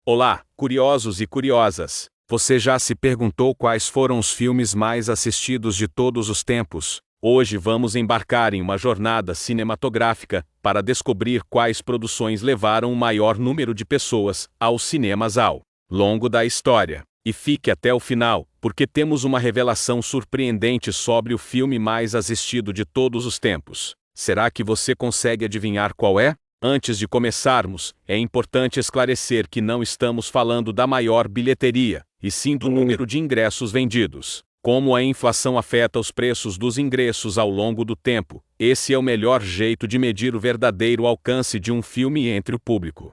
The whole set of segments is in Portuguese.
Olá, curiosos e curiosas! Você já se perguntou quais foram os filmes mais assistidos de todos os tempos? Hoje vamos embarcar em uma jornada cinematográfica para descobrir quais produções levaram o maior número de pessoas aos cinemas ao longo da história. E fique até o final, porque temos uma revelação surpreendente sobre o filme mais assistido de todos os tempos. Será que você consegue adivinhar qual é? Antes de começarmos, é importante esclarecer que não estamos falando da maior bilheteria, e sim do número de ingressos vendidos. Como a inflação afeta os preços dos ingressos ao longo do tempo, esse é o melhor jeito de medir o verdadeiro alcance de um filme entre o público.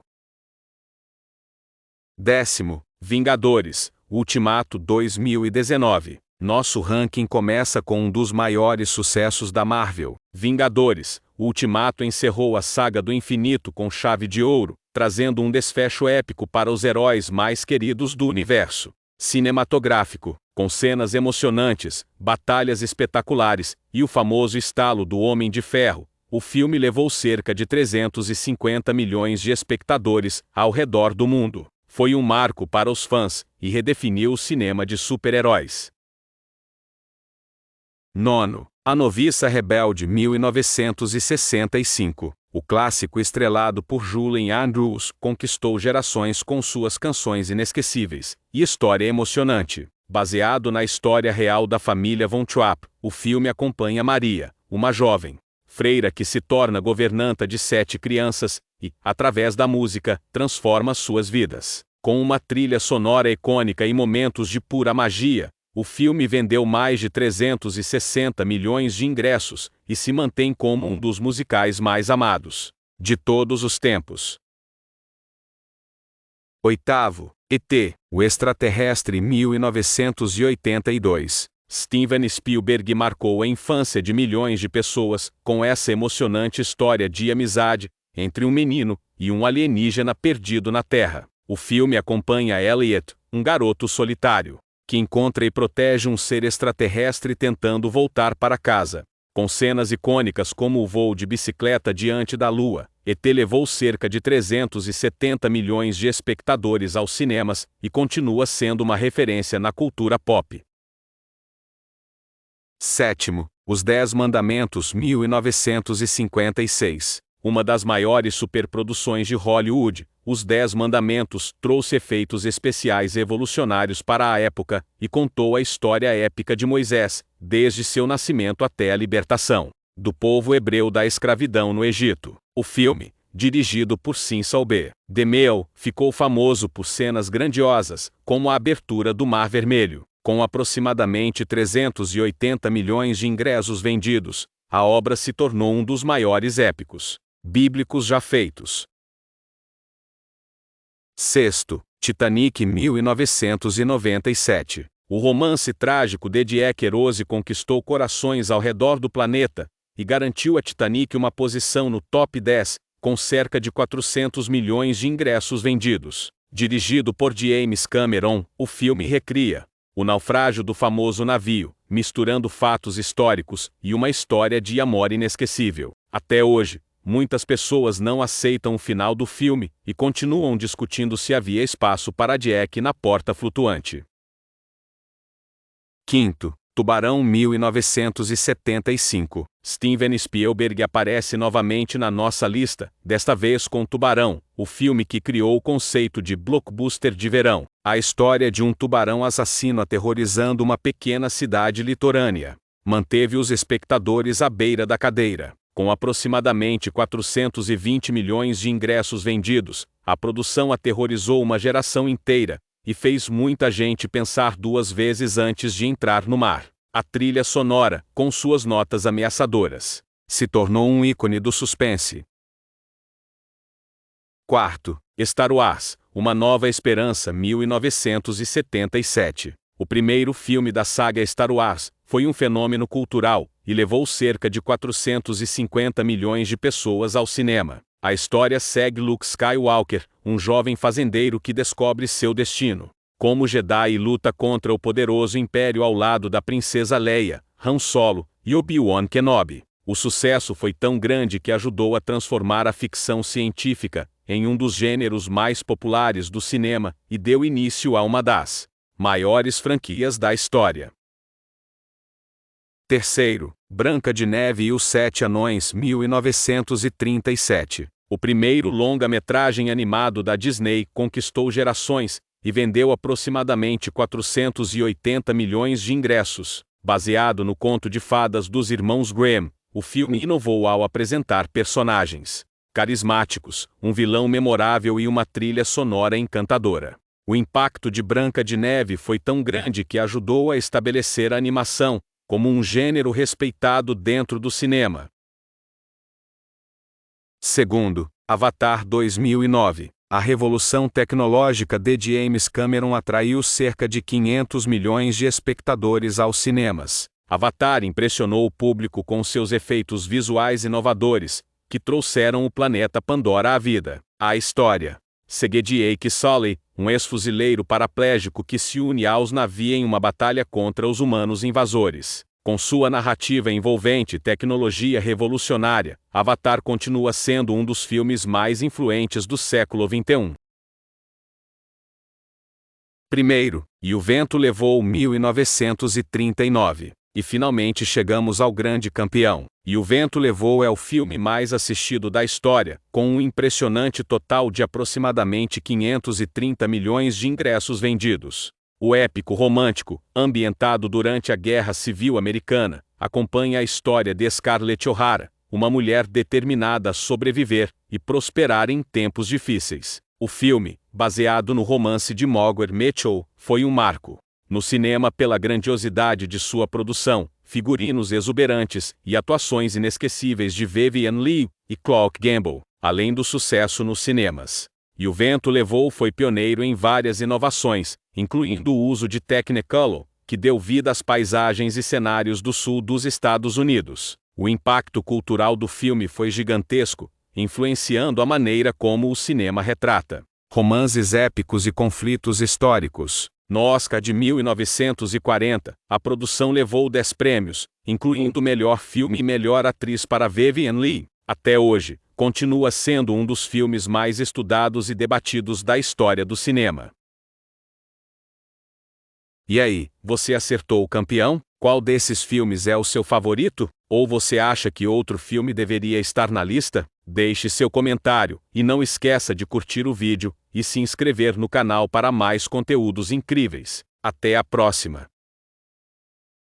10º, Vingadores, Ultimato 2019. Nosso ranking começa com um dos maiores sucessos da Marvel. Vingadores, Ultimato encerrou a saga do infinito com chave de ouro, trazendo um desfecho épico para os heróis mais queridos do universo cinematográfico, com cenas emocionantes, batalhas espetaculares e o famoso estalo do Homem de Ferro. O filme levou cerca de 350 milhões de espectadores ao redor do mundo. Foi um marco para os fãs e redefiniu o cinema de super-heróis. 9º, A Noviça Rebelde 1965. O clássico estrelado por Julie Andrews conquistou gerações com suas canções inesquecíveis e história emocionante. Baseado na história real da família Von Trapp, o filme acompanha Maria, uma jovem freira que se torna governanta de 7 crianças e, através da música, transforma suas vidas. Com uma trilha sonora icônica e momentos de pura magia, o filme vendeu mais de 360 milhões de ingressos e se mantém como um dos musicais mais amados de todos os tempos. 8º, ET, o Extraterrestre 1982. Steven Spielberg marcou a infância de milhões de pessoas com essa emocionante história de amizade entre um menino e um alienígena perdido na Terra. O filme acompanha Elliot, um garoto solitário, que encontra e protege um ser extraterrestre tentando voltar para casa. Com cenas icônicas como o voo de bicicleta diante da Lua, ET levou cerca de 370 milhões de espectadores aos cinemas e continua sendo uma referência na cultura pop. 7º, Os 10 Mandamentos 1956. Uma das maiores superproduções de Hollywood, Os 10 Mandamentos trouxe efeitos especiais evolucionários para a época e contou a história épica de Moisés, desde seu nascimento até a libertação do povo hebreu da escravidão no Egito. O filme, dirigido por Cecil B. DeMille, ficou famoso por cenas grandiosas, como a abertura do Mar Vermelho. Com aproximadamente 380 milhões de ingressos vendidos, a obra se tornou um dos maiores épicos bíblicos já feitos. 6º, Titanic 1997. O romance trágico de Jack Rose conquistou corações ao redor do planeta e garantiu a Titanic uma posição no top 10, com cerca de 400 milhões de ingressos vendidos. Dirigido por James Cameron, o filme recria o naufrágio do famoso navio, misturando fatos históricos e uma história de amor inesquecível. Até hoje, muitas pessoas não aceitam o final do filme e continuam discutindo se havia espaço para Jack na porta flutuante. 5º, Tubarão 1975. Steven Spielberg aparece novamente na nossa lista, desta vez com Tubarão, o filme que criou o conceito de blockbuster de verão. A história de um tubarão assassino aterrorizando uma pequena cidade litorânea manteve os espectadores à beira da cadeira. Com aproximadamente 420 milhões de ingressos vendidos, a produção aterrorizou uma geração inteira e fez muita gente pensar 2 vezes antes de entrar no mar. A trilha sonora, com suas notas ameaçadoras, se tornou um ícone do suspense. 4º, Star Wars, Uma Nova Esperança 1977. O primeiro filme da saga Star Wars foi um fenômeno cultural e levou cerca de 450 milhões de pessoas ao cinema. A história segue Luke Skywalker, um jovem fazendeiro que descobre seu destino como Jedi e luta contra o poderoso Império ao lado da princesa Leia, Han Solo e Obi-Wan Kenobi. O sucesso foi tão grande que ajudou a transformar a ficção científica em um dos gêneros mais populares do cinema e deu início a uma das maiores franquias da história. Terceiro, Branca de Neve e os Sete Anões, 1937. O primeiro longa-metragem animado da Disney conquistou gerações e vendeu aproximadamente 480 milhões de ingressos. Baseado no conto de fadas dos irmãos Grimm, o filme inovou ao apresentar personagens carismáticos, um vilão memorável e uma trilha sonora encantadora. O impacto de Branca de Neve foi tão grande que ajudou a estabelecer a animação como um gênero respeitado dentro do cinema. Segundo, Avatar 2009. A revolução tecnológica de James Cameron atraiu cerca de 500 milhões de espectadores aos cinemas. Avatar impressionou o público com seus efeitos visuais inovadores, que trouxeram o planeta Pandora à vida. A história segue Jake Sully, um ex-fuzileiro paraplégico que se une aos navios em uma batalha contra os humanos invasores. Com sua narrativa envolvente e tecnologia revolucionária, Avatar continua sendo um dos filmes mais influentes do século XXI. Primeiro, E o Vento Levou, 1939. E finalmente chegamos ao grande campeão. E o Vento Levou é o filme mais assistido da história, com um impressionante total de aproximadamente 530 milhões de ingressos vendidos. O épico romântico, ambientado durante a Guerra Civil Americana, acompanha a história de Scarlett O'Hara, uma mulher determinada a sobreviver e prosperar em tempos difíceis. O filme, baseado no romance de Margaret Mitchell, foi um marco no cinema pela grandiosidade de sua produção, figurinos exuberantes e atuações inesquecíveis de Vivien Leigh e Clark Gable, além do sucesso nos cinemas. E o Vento Levou foi pioneiro em várias inovações, incluindo o uso de Technicolor, que deu vida às paisagens e cenários do sul dos Estados Unidos. O impacto cultural do filme foi gigantesco, influenciando a maneira como o cinema retrata romances épicos e conflitos históricos. No Oscar de 1940, a produção levou 10 prêmios, incluindo melhor filme e melhor atriz para Vivien Leigh. Até hoje, continua sendo um dos filmes mais estudados e debatidos da história do cinema. E aí, você acertou o campeão? Qual desses filmes é o seu favorito? Ou você acha que outro filme deveria estar na lista? Deixe seu comentário e não esqueça de curtir o vídeo e se inscrever no canal para mais conteúdos incríveis. Até a próxima!